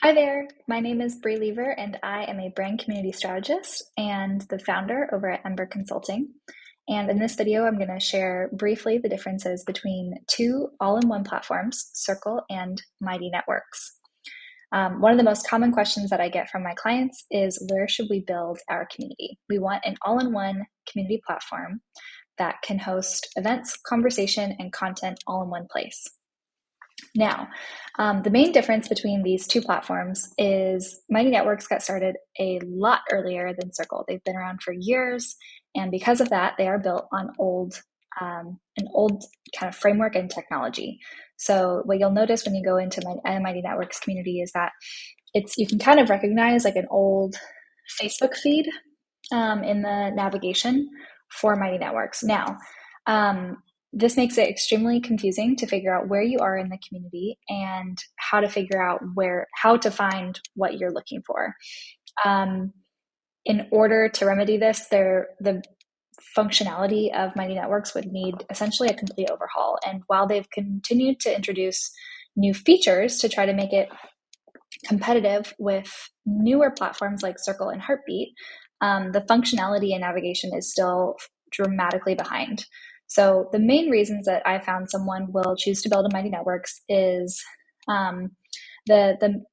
Hi there, my name is Bree Lever, and I am a brand community strategist and the founder over at Ember Consulting. And in this video, I'm going to share briefly the differences between two all-in-one platforms, Circle and Mighty Networks. One of the most common questions that I get from my clients is, where should we build our community? We want an all-in-one community platform that can host events, conversation, and content all in one place. Now, the main difference between these two platforms is Mighty Networks got started a lot earlier than Circle. They've been around for years, and because of that, they are built on an old kind of framework and technology. So what you'll notice when you go into Mighty Networks community is that you can kind of recognize like an old Facebook feed in the navigation for Mighty Networks. Now, this makes it extremely confusing to figure out where you are in the community and how to figure out how to find what you're looking for. In order to remedy this, the functionality of Mighty Networks would need essentially a complete overhaul. And while they've continued to introduce new features to try to make it competitive with newer platforms like Circle and Heartbeat, the functionality and navigation is still dramatically behind. So the main reasons that I found someone will choose to build a Mighty Networks is the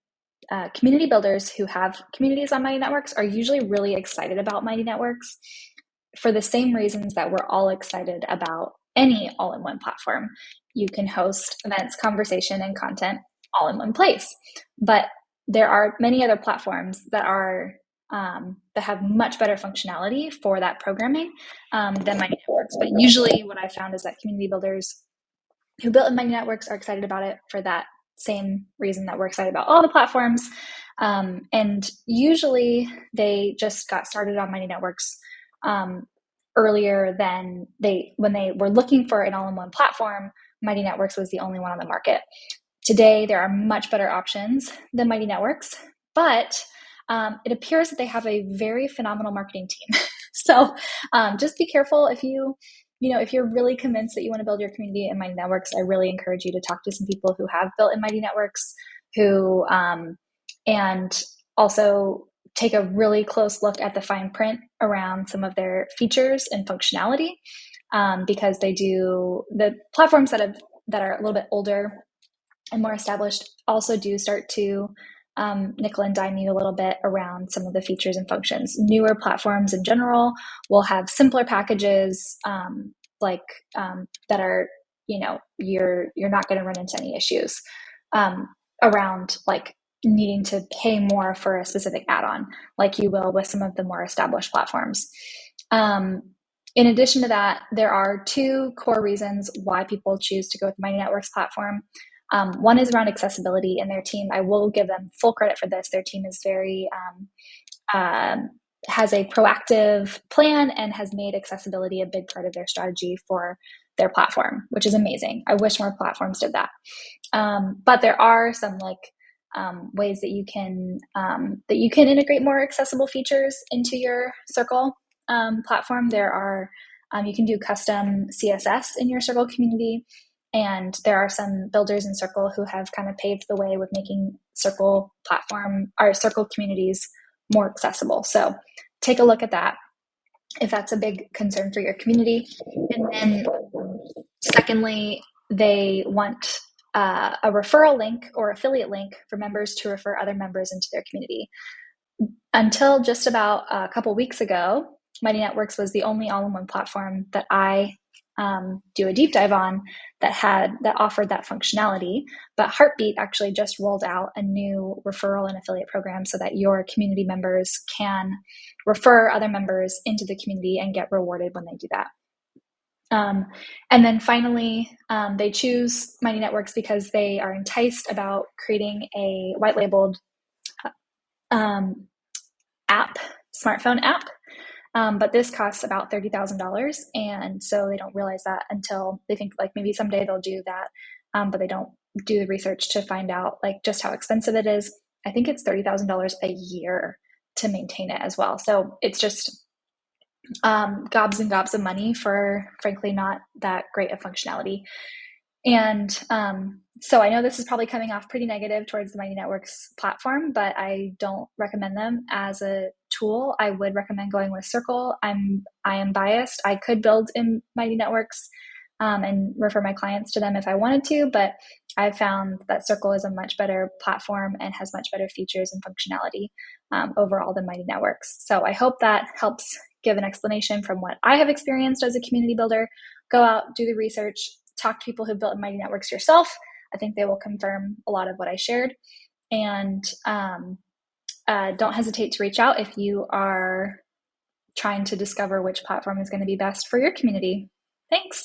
community builders who have communities on Mighty Networks are usually really excited about Mighty Networks for the same reasons that we're all excited about any all-in-one platform. You can host events, conversation, and content all in one place. But there are many other platforms that have much better functionality for that programming than Mighty Networks. But usually what I found is that community builders who built in Mighty Networks are excited about it for that same reason that we're excited about all the platforms. And usually they just got started on Mighty Networks earlier than when they were looking for an all-in-one platform. Mighty Networks was the only one on the market. Today, there are much better options than Mighty Networks, but it appears that they have a very phenomenal marketing team. So just be careful if you're really convinced that you want to build your community in Mighty Networks. I really encourage you to talk to some people who have built in Mighty Networks, and also take a really close look at the fine print around some of their features and functionality, because the platforms that are a little bit older and more established also do start to nickel and dime you a little bit around some of the features and functions. Newer platforms in general will have simpler packages that are, you're not going to run into any issues around like needing to pay more for a specific add-on like you will with some of the more established platforms. In addition to that, there are two core reasons why people choose to go with the Mighty Networks platform. One is around accessibility, and their team, I will give them full credit for this. Their team is has a proactive plan and has made accessibility a big part of their strategy for their platform, which is amazing. I wish more platforms did that. But there are some ways that you can integrate more accessible features into your Circle platform. You can do custom CSS in your Circle community. And there are some builders in Circle who have kind of paved the way with making Circle communities more accessible. So take a look at that if that's a big concern for your community. And then secondly, they want a referral link or affiliate link for members to refer other members into their community. Until just about a couple weeks ago, Mighty Networks was the only all-in-one platform that I do a deep dive on that offered that functionality. But Heartbeat actually just rolled out a new referral and affiliate program so that your community members can refer other members into the community and get rewarded when they do that. And then finally, they choose Mighty Networks because they are enticed about creating a white labeled smartphone app. But this costs about $30,000. And so they don't realize that until they think like maybe someday they'll do that. But they don't do the research to find out like just how expensive it is. I think it's $30,000 a year to maintain it as well. So it's just gobs and gobs of money for frankly not that great of functionality. And so I know this is probably coming off pretty negative towards the Mighty Networks platform, but I don't recommend them as a tool. I would recommend going with Circle. I am biased. I could build in Mighty Networks and refer my clients to them if I wanted to, but I've found that Circle is a much better platform and has much better features and functionality overall than Mighty Networks. So I hope that helps give an explanation from what I have experienced as a community builder. Go out, do the research, talk to people who built Mighty Networks yourself. I think they will confirm a lot of what I shared. And don't hesitate to reach out if you are trying to discover which platform is going to be best for your community. Thanks.